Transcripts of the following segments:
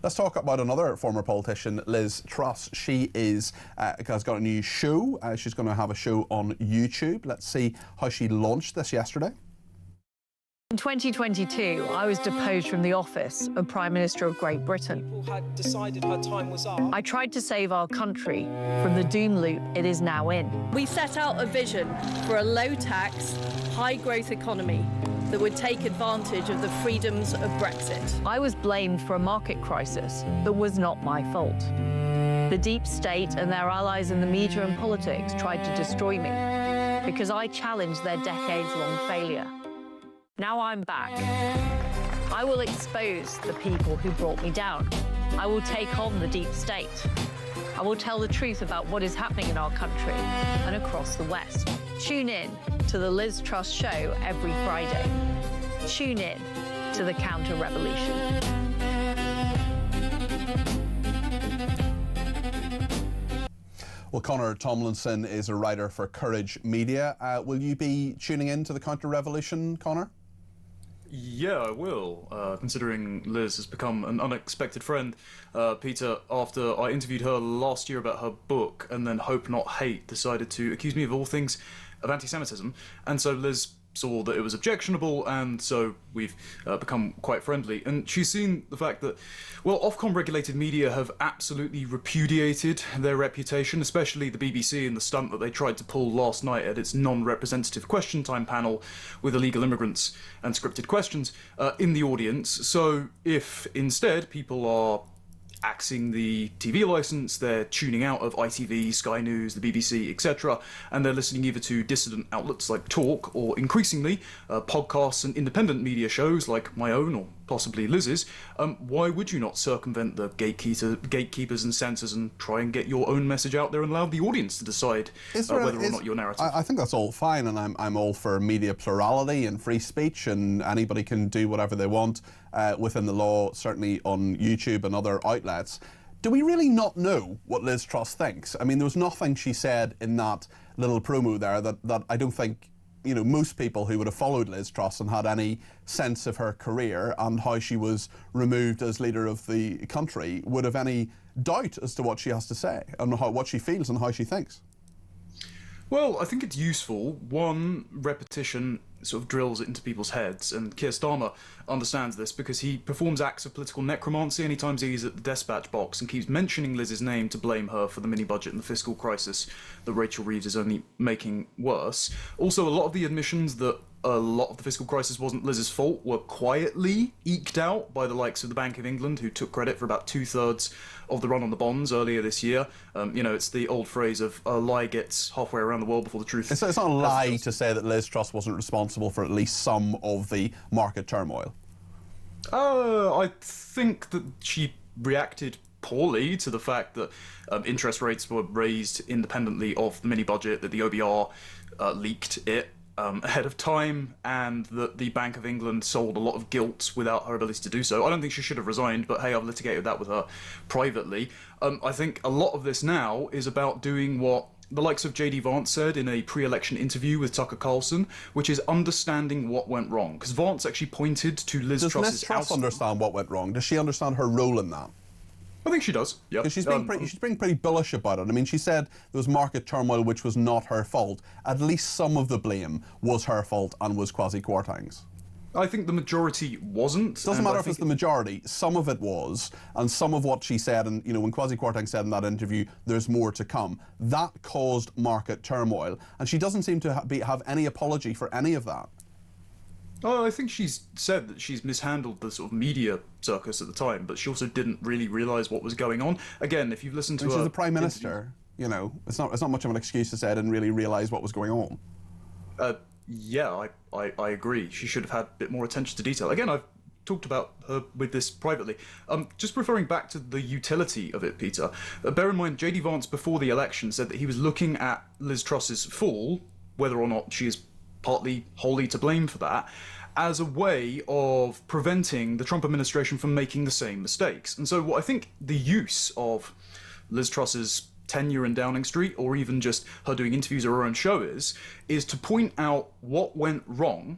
Let's talk about another former politician, Liz Truss. She has got a new show. She's going to have a show on YouTube. Let's see how she launched this yesterday. In 2022, I was deposed from the office of Prime Minister of Great Britain. People had decided her time was up. I tried to save our country from the doom loop it is now in. We set out a vision for a low-tax, high-growth economy that would take advantage of the freedoms of Brexit. I was blamed for a market crisis that was not my fault. The deep state and their allies in the media and politics tried to destroy me because I challenged their decades-long failure. Now I'm back. I will expose the people who brought me down. I will take on the deep state. I will tell the truth about what is happening in our country and across the West. Tune in to the Liz Truss Show every Friday. Tune in to the counter-revolution. Well, Conor Tomlinson is a writer for Courage Media. Will you be tuning in to the counter-revolution, Conor? Yeah, I will, considering Liz has become an unexpected friend. Peter, after I interviewed her last year about her book, and then Hope Not Hate decided to accuse me of all things of anti-Semitism, and so Liz saw that it was objectionable, and so we've become quite friendly. And she's seen the fact that, well, Ofcom regulated media have absolutely repudiated their reputation, especially the BBC and the stunt that they tried to pull last night at its non-representative question time panel with illegal immigrants and scripted questions in the audience. So if instead people are axing the TV licence, they're tuning out of ITV, Sky News, the BBC, etc., and they're listening either to dissident outlets like Talk or, increasingly, podcasts and independent media shows like my own or possibly Liz's. Why would you not circumvent the gatekeepers and censors and try and get your own message out there and allow the audience to decide whether or not your narrative? I think that's all fine, and I'm all for media plurality and free speech, and anybody can do whatever they want within the law, certainly on YouTube and other outlets. Do we really not know what Liz Truss thinks? I mean, there was nothing she said in that little promo there that I don't think, you know, most people who would have followed Liz Truss and had any sense of her career and how she was removed as leader of the country would have any doubt as to what she has to say and what she feels and how she thinks. Well, I think it's useful. One, repetition sort of drills it into people's heads, and Keir Starmer understands this because he performs acts of political necromancy anytime he's at the dispatch box and keeps mentioning Liz's name to blame her for the mini-budget and the fiscal crisis that Rachel Reeves is only making worse. Also, a lot of the admissions that a lot of the fiscal crisis wasn't Liz's fault were quietly eked out by the likes of the Bank of England, who took credit for about 2/3 of the run on the bonds earlier this year. You know, it's the old phrase of a lie gets halfway around the world before the truth. It's not a lie to say that Liz Truss wasn't responsible for at least some of the market turmoil. I think that she reacted poorly to the fact that interest rates were raised independently of the mini-budget, that the OBR leaked it ahead of time, and that the Bank of England sold a lot of guilt without her ability to do so. I don't think she should have resigned, but hey, I've litigated that with her privately. I think a lot of this now is about doing what the likes of JD Vance said in a pre-election interview with Tucker Carlson, which is understanding what went wrong. Because Vance actually pointed to Liz Truss's... Does Liz Truss understand what went wrong? Does she understand her role in that? I think she does, yeah. Because she's being pretty bullish about it. I mean, she said there was market turmoil which was not her fault. At least some of the blame was her fault and was Kwasi Kwarteng's. I think the majority wasn't. It doesn't matter if it's the majority. Some of it was, and some of what she said, and you know, when Kwasi Kwarteng said in that interview, "There's more to come," that caused market turmoil, and she doesn't seem to have any apology for any of that. Oh, I think she's said that she's mishandled the sort of media circus at the time, but she also didn't really realise what was going on. Again, if you've listened to her... She's the Prime Minister, you know, it's not much of an excuse to say I didn't really realise what was going on. Yeah, I agree. She should have had a bit more attention to detail. Again, I've talked about her with this privately. Just referring back to the utility of it, Peter, bear in mind, JD Vance before the election said that he was looking at Liz Truss's fall, whether or not she is partly wholly to blame for that, as a way of preventing the Trump administration from making the same mistakes. And so what I think the use of Liz Truss's tenure in Downing Street, or even just her doing interviews or her own show is to point out what went wrong,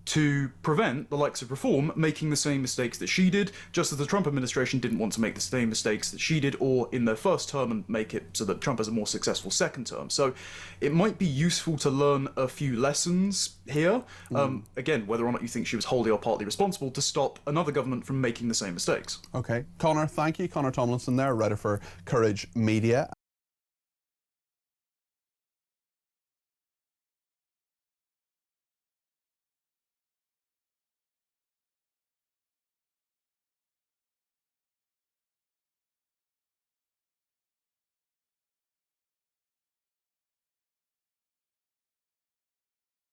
to prevent the likes of Reform making the same mistakes that she did, just as the Trump administration didn't want to make the same mistakes that she did, or in their first term, and make it so that Trump has a more successful second term. So it might be useful to learn a few lessons here, again, whether or not you think she was wholly or partly responsible, to stop another government from making the same mistakes. Okay. Conor, thank you. Conor Tomlinson there, writer for Courage Media.